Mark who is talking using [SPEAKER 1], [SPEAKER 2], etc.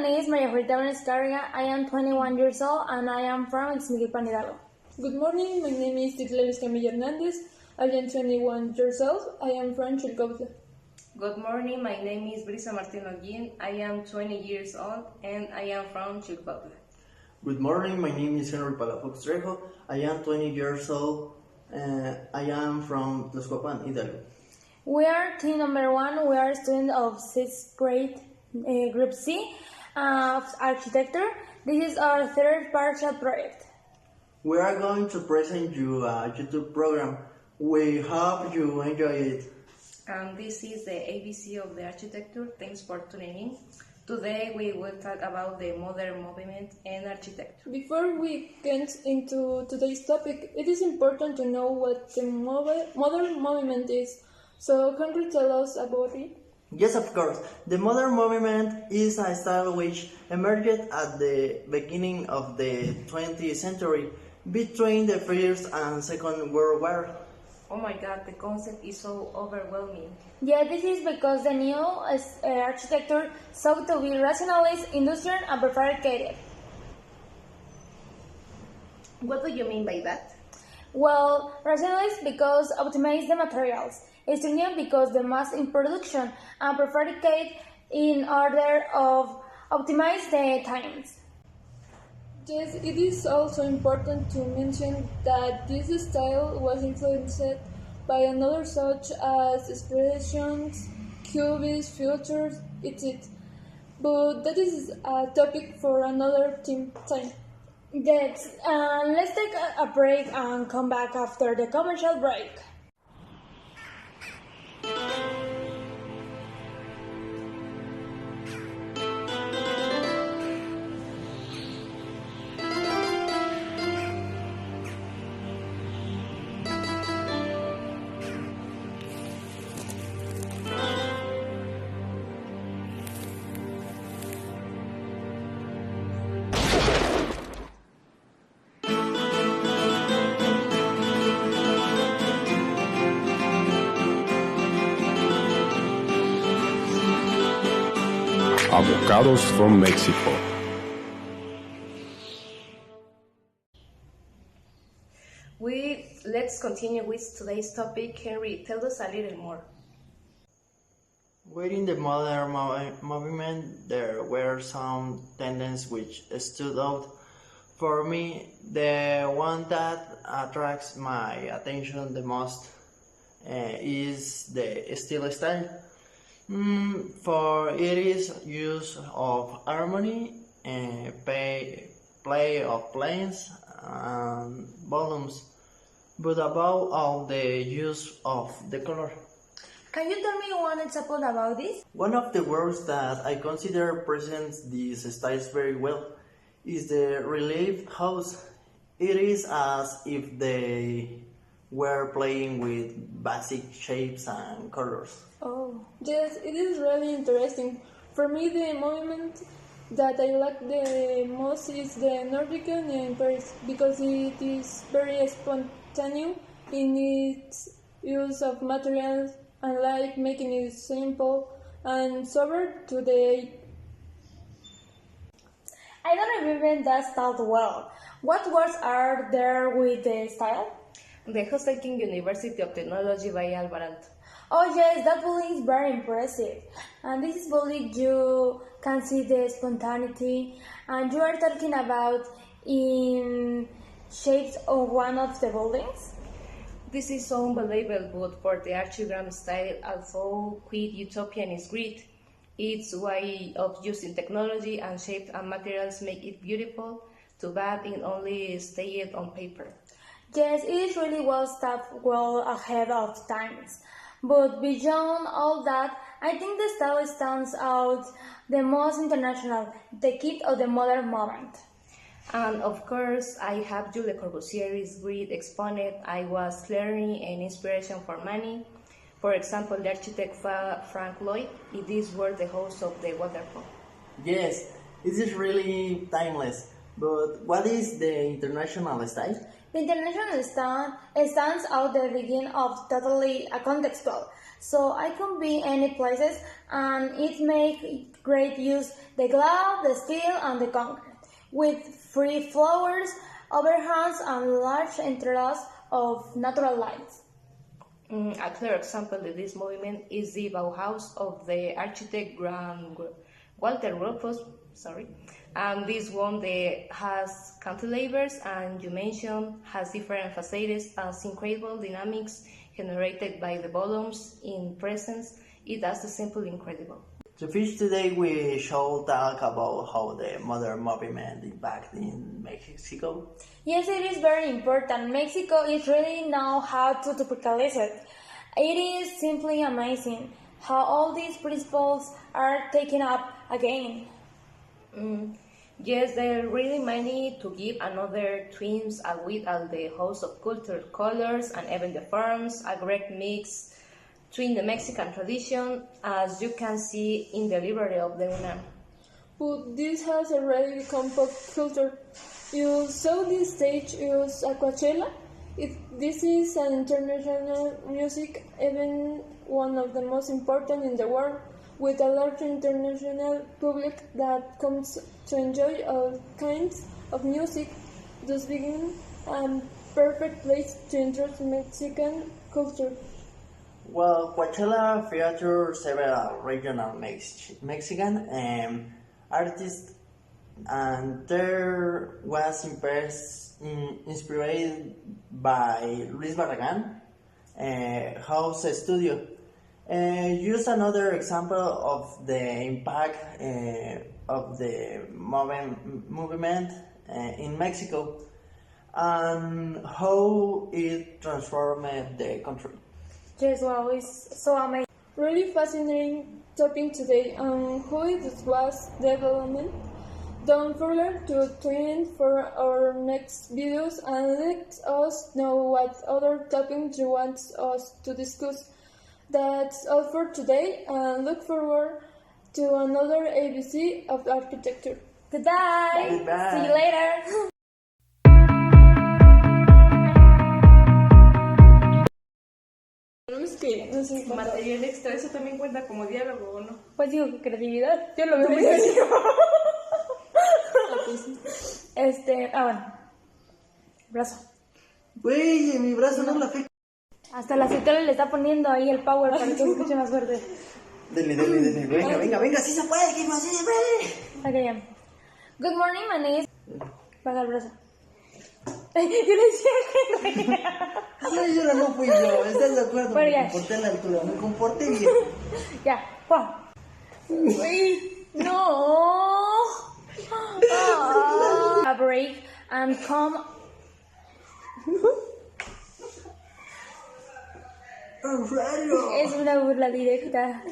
[SPEAKER 1] name is Maria Julieta Escarga. I am 21 years old and I am from Ixmiquilpan, Hidalgo.
[SPEAKER 2] Good morning, my name is Titleris Camilla Hernandez. I am 21 years old. I am from Chilcotla.
[SPEAKER 3] Good morning, my name is Brisa Martin Oguin. I am 20 years old and I am from Chilcotla.
[SPEAKER 4] Good morning, my name is Henry Palafox Trejo. I am 20 years old and I am from Tlaxcoapan, Hidalgo.
[SPEAKER 1] We are team number 1. We are students of 6th grade, Group C of Architecture. This is our third partial project.
[SPEAKER 4] We are going to present you a YouTube program. We hope you enjoy it.
[SPEAKER 3] This is the ABC of the architecture. Thanks for tuning in. Today we will talk about the modern movement and architecture.
[SPEAKER 2] Before we get into today's topic, it is important to know what the modern movement is. So, can you tell us about it?
[SPEAKER 4] Yes, of course. The modern movement is a style which emerged at the beginning of the 20th century between the First and Second World War.
[SPEAKER 3] Oh my God, the concept is so overwhelming.
[SPEAKER 1] Yeah, this is because the new architecture sought to be rationalist, industrial, and prefabricated.
[SPEAKER 3] What do you mean by that?
[SPEAKER 1] Well, rationalist because optimize the materials, stringent because the mass in production, and prefabricate in order of optimize the times.
[SPEAKER 2] Yes, it is also important to mention that this style was influenced by another such as expressions, cubism, futures, etc. But that is a topic for another time.
[SPEAKER 1] Yes, let's take a break and come back after the commercial break.
[SPEAKER 5] Avocados from Mexico.
[SPEAKER 3] Let's continue with today's topic. Henry, tell us a little more.
[SPEAKER 4] Within the modern movement, there were some tendencies which stood out. For me, the one that attracts my attention the most is the steel style. For it is use of harmony and play of planes and volumes, but above all the use of the color.
[SPEAKER 1] Can you tell me one example about this?
[SPEAKER 4] One of the works that I consider presents these styles very well is the relief house. It is as if they were playing with basic shapes and colors.
[SPEAKER 2] Oh, yes, it is really interesting. For me, the movement that I like the most is the Nordic in Paris because it is very spontaneous in its use of materials and like making it simple and sober to the.
[SPEAKER 1] I don't remember that style well. What words are there with the style?
[SPEAKER 3] The Hostelking University of Technology by Alvarant.
[SPEAKER 1] Oh yes, that building is very impressive. And this is building you can see the spontaneity. And you are talking about in shapes of one of the buildings?
[SPEAKER 3] This is so unbelievable, but for the archigram style, although quite utopian is great. Its way of using technology and shapes and materials make it beautiful, too bad it only stayed on paper.
[SPEAKER 1] Yes, it is really well staffed, well ahead of times. But beyond all that, I think the style stands out the most international, the key of the modern moment.
[SPEAKER 3] And of course, I have Jules Le Corbusier's great exponent. I was clearly an inspiration for many. For example, the architect Frank Lloyd. It is were the host of the waterfall.
[SPEAKER 4] Yes, it is really timeless. But what is the international style?
[SPEAKER 1] The international stands out the beginning of totally contextual. So I can be any places and it make great use the glass, the steel and the concrete with free flowers, overhangs and large interlace of natural lights.
[SPEAKER 3] A clear example of this movement is the Bauhaus of the architect Walter Gropius, and this one has cantilevers and you mentioned has different facades as incredible dynamics generated by the volumes in presence. It does the simple incredible.
[SPEAKER 4] To finish today, we shall talk about how the modern movement impacted in Mexico.
[SPEAKER 1] Yes, it is very important. Mexico is really know how to tropicalize it. It is simply amazing how all these principles are taken up again.
[SPEAKER 3] Yes, there are really many to give another twins with all the host of culture, colors, and even the forms, a great mix between the Mexican tradition, as you can see in the library of the UNAM.
[SPEAKER 2] But this has already become pop culture. You saw this stage use Coachella. This is an international music event, one of the most important in the world, with a large international public that comes to enjoy all kinds of music, thus being a perfect place to introduce Mexican culture.
[SPEAKER 4] Well, Coachella features several regional Mexican artists, and there was inspired by Luis Barragan House Studio. Use another example of the impact of the movement in Mexico and how it transformed the country.
[SPEAKER 1] Yes, wow, it's so amazing.
[SPEAKER 2] Really fascinating topic today on how it was development. Don't forget to tune in for our next videos and let us know what other topics you want us to discuss. That's all for today and look forward to another ABC of architecture.
[SPEAKER 1] Goodbye.
[SPEAKER 4] Goodbye.
[SPEAKER 1] See you later.
[SPEAKER 2] No sé cuánto.
[SPEAKER 3] Material extra, ¿eso también cuenta como diálogo o no?
[SPEAKER 1] Pues digo que creatividad. Yo lo veo muy creativo. Bueno. Brazo.
[SPEAKER 4] Güey, mi brazo no la afecta.
[SPEAKER 1] Hasta la aceitola le está poniendo ahí el power para que se escuche más fuerte.
[SPEAKER 4] Dele. Venga, sí se puede, Kiko, sí se puede.
[SPEAKER 1] Okay, yeah. Good morning, my name is... Baja el brazo. Yo le decía
[SPEAKER 4] Ay, yo no fui yo, ¿estás de acuerdo?
[SPEAKER 1] Bueno,
[SPEAKER 4] Me
[SPEAKER 1] ya.
[SPEAKER 4] comporté a la altura, me comporté bien.
[SPEAKER 1] Ya, Juan. Uy, no. A break and come. Es una burla directa.